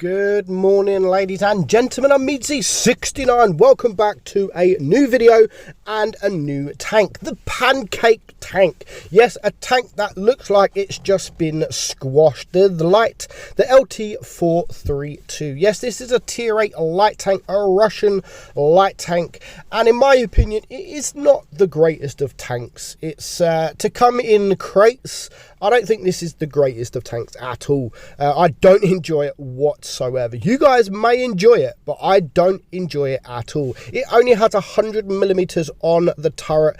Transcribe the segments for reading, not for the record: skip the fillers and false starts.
Good morning, ladies and gentlemen. I'm meadsy69. Welcome back to a new video and a new tank, the Pancake tank. Yes, a tank that looks like it's just been squashed. The LT-432. Yes, this is a tier 8 light tank, a Russian light tank, and in my opinion, it is not the greatest of tanks. It's to come in crates. I don't think this is the greatest of tanks at all. I don't enjoy it whatsoever. You guys may enjoy it, but I don't enjoy it at all. It only has 100mm on the turret,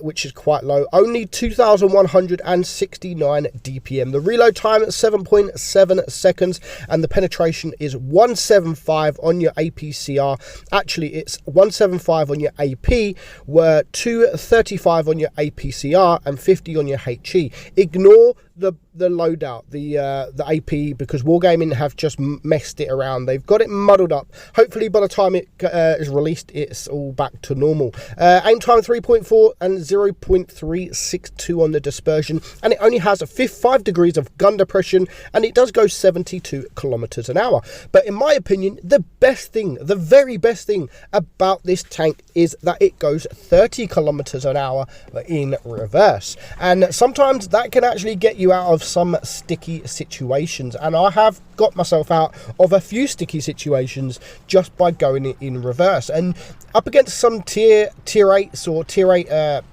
which is quite low. Only 2,169 DPM. The reload time at 7.7 seconds, and the penetration is 175 on your APCR. Actually, it's 175 on your AP, where 235 on your APCR and 50 on your HE. Ignore the loadout, the AP, because Wargaming have just messed it around. They've got it muddled up. Hopefully by the time it is released, it's all back to normal. Aim time 3.4 and 0.362 on the dispersion, and it only has 5 degrees of gun depression, and it does go 72 kilometers an hour. But in my opinion, the best thing, the very best thing about this tank is that it goes 30 kilometers an hour in reverse, and sometimes that can actually get you out of some sticky situations, and I have got myself out of a few sticky situations just by going in reverse. And up against some tier 8s or tier 8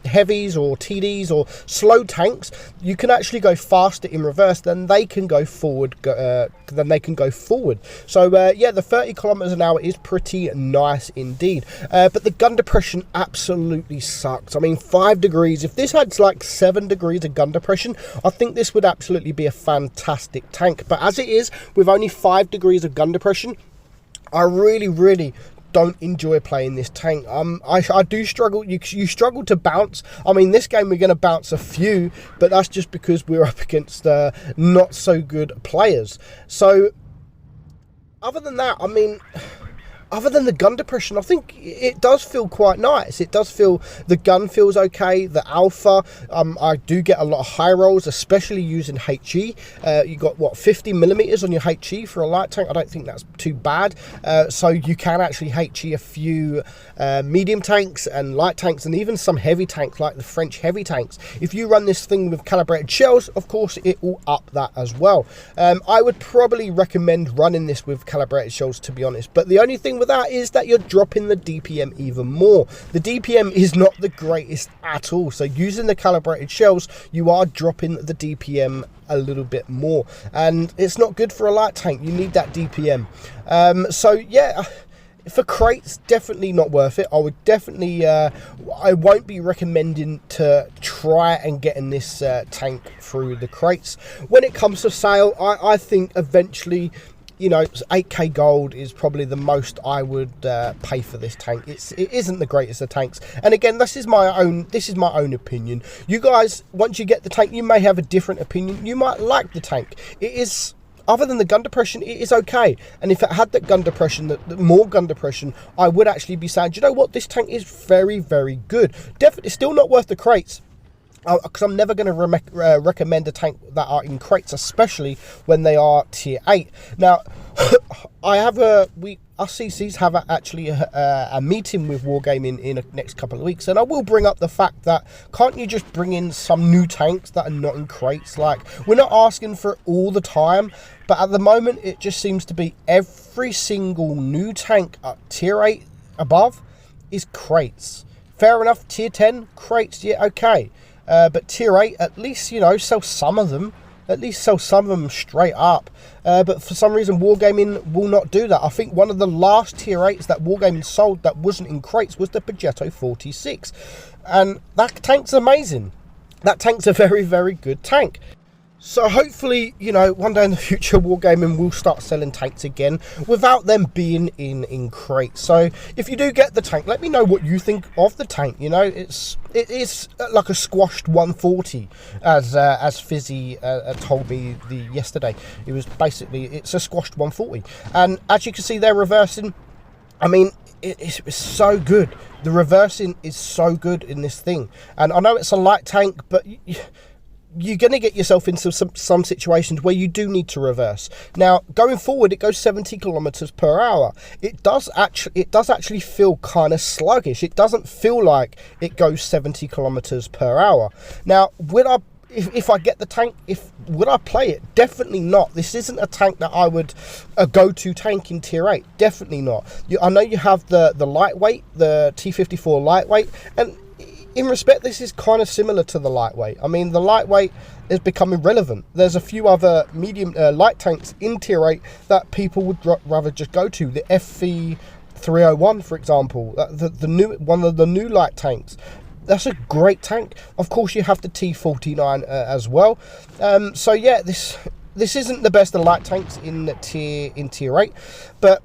heavies or TDs or slow tanks, you can actually go faster in reverse than they can go forward. So yeah, the 30 kilometers an hour is pretty nice indeed. But the gun depression absolutely sucks. I mean, 5 degrees. If this had like 7 degrees of gun depression, I think this would absolutely be a fantastic tank. But as it is, with only 5 degrees of gun depression, I really don't enjoy playing this tank. I do struggle. You struggle to bounce. I mean, this game we're going to bounce a few, but that's just because we're up against not so good players. So other than that, I mean, other than the gun depression, I think it does feel quite nice. It does feel, the gun feels okay. The alpha, I do get a lot of high rolls, especially using HE. You got, what, 50mm on your HE for a light tank? I don't think that's too bad. So you can actually HE a few medium tanks and light tanks, and even some heavy tanks like the French heavy tanks. If you run this thing with calibrated shells, of course, it will up that as well. I would probably recommend running this with calibrated shells, to be honest. But the only thing with that is that you're dropping the DPM even more. The DPM is not the greatest at all, so using the calibrated shells, you are dropping the DPM a little bit more, and it's not good for a light tank. You need that DPM. So yeah, for crates, definitely not worth it. I would definitely I won't be recommending to try and get in this tank through the crates. When it comes to sale, I think eventually, you know, 8k gold is probably the most I would pay for this tank. It isn't the greatest of tanks, and again, this is my own opinion. You guys, once you get the tank, you may have a different opinion. You might like the tank. It is, other than the gun depression, it is okay. And if it had that gun depression, the more gun depression, I would actually be saying, do you know what, this tank is very good. Definitely still not worth the crates, because I'm never going to recommend a tank that are in crates, especially when they are tier 8. Now, I have us CCs have actually a meeting with Wargaming in the next couple of weeks, and I will bring up the fact that, can't you just bring in some new tanks that are not in crates? Like, we're not asking for it all the time, but at the moment, it just seems to be every single new tank at tier 8 above is crates. Fair enough, tier 10, crates, yeah, okay. But tier 8, at least, you know, sell some of them. At least sell some of them straight up. But for some reason, Wargaming will not do that. I think one of the last tier 8s that Wargaming sold that wasn't in crates was the LT-432. And that tank's amazing. That tank's a very good tank. So hopefully, you know, one day in the future, Wargaming will start selling tanks again without them being in crates. So if you do get the tank, let me know what you think of the tank. You know, it is like a squashed 140, as Fizzy told me yesterday. It was basically, it's a squashed 140, and as you can see, they're reversing. I mean, it's so good. The reversing is so good in this thing, and I know it's a light tank, but you're going to get yourself into some situations where you do need to reverse. Now, going forward, it goes 70 kilometers per hour. It does actually feel kind of sluggish. It doesn't feel like it goes 70 kilometers per hour. Now, if I get the tank, would I play it? Definitely not. This isn't a tank that I would a go-to tank in tier 8. Definitely not. I know you have the lightweight, the T-54 lightweight, and in respect, this is kind of similar to the lightweight. I mean, the lightweight is becoming irrelevant. There's a few other medium light tanks in tier 8 that people would rather just go to. The FV301, for example, the new one of the new light tanks. That's a great tank. Of course, you have the T-49 as well. So yeah, this isn't the best of light tanks in tier 8, but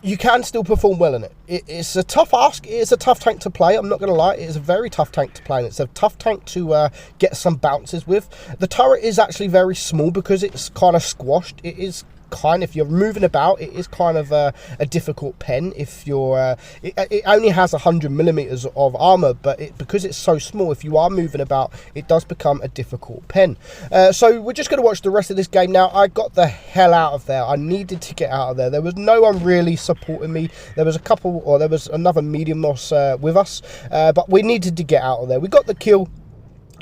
you can still perform well in it. It's a tough ask. It's a tough tank to play. I'm not going to lie. It is a very tough tank to play, and it's a tough tank to get some bounces with. The turret is actually very small because it's kind of squashed. It is if you're moving about, it is kind of a difficult pen. If you're it only has 100 millimeters of armor, but because it's so small, if you are moving about, it does become a difficult pen. So we're just going to watch the rest of this game now. I got the hell out of there. I needed to get out of there. There was no one really supporting me. There was there was another medium loss with us, but we needed to get out of there. We got the kill.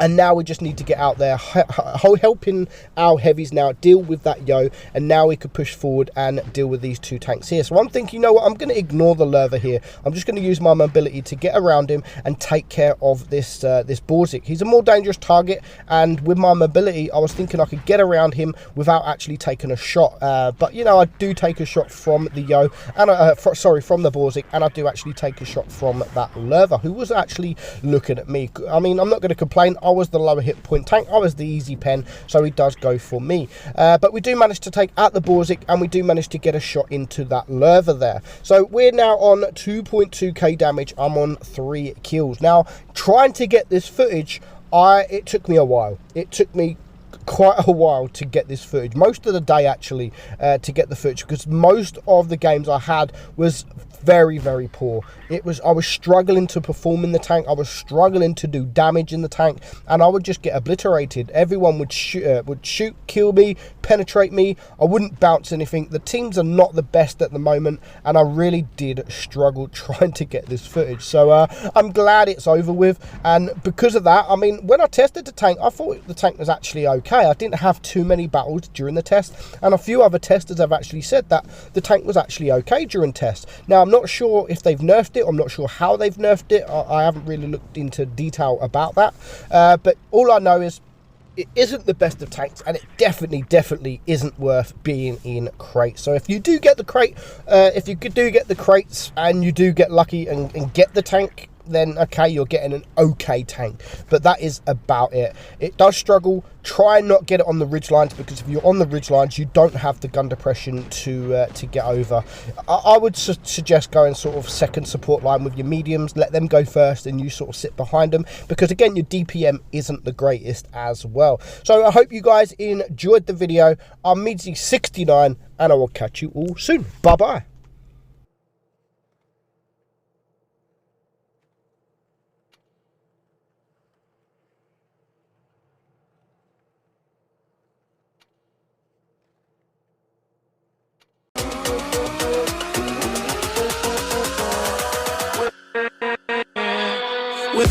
And now we just need to get out there, helping our heavies now deal with that yo, and now we could push forward and deal with these two tanks here. So I'm thinking, you know what, I'm going to ignore the Lerva here. I'm just going to use my mobility to get around him and take care of this this Borzik. He's a more dangerous target, and with my mobility, I was thinking I could get around him without actually taking a shot. But you know, I do take a shot from the yo, and from the Borzik, and I do actually take a shot from that Lerva, who was actually looking at me. I mean, I'm not going to complain. I was the lower hit point tank. I was the easy pen, so he does go for me. But we do manage to take out the Borzik, and we do manage to get a shot into that Lerva there. So we're now on 2.2k damage. I'm on 3 kills. Now, trying to get this footage, it took me a while. It took me quite a while to get this footage, most of the day actually, to get the footage, because most of the games I had was very, very poor. I was struggling to perform in the tank. I was struggling to do damage in the tank, and I would just get obliterated. Everyone would shoot, kill me, penetrate me. I wouldn't bounce anything. The teams are not the best at the moment, and I really did struggle trying to get this footage. So I'm glad it's over with, and because of that, I mean, when I tested the tank, I thought the tank was actually okay. I didn't have too many battles during the test, and a few other testers have actually said that the tank was actually okay during test. Now, I'm not sure if they've nerfed it. I'm not sure how they've nerfed it. I haven't really looked into detail about that, but all I know is it isn't the best of tanks, and it definitely isn't worth being in crates. So if you do get the crate, if you do get the crates and you do get lucky and get the tank, then okay, you're getting an okay tank, but that is about it. It does struggle. Try and not get it on the ridge lines, because if you're on the ridge lines, you don't have the gun depression to get over. I would suggest going sort of second support line with your mediums. Let them go first, and you sort of sit behind them, because again, your DPM isn't the greatest as well. So I hope you guys enjoyed the video. I'm meadsy69, and I will catch you all soon. Bye bye. With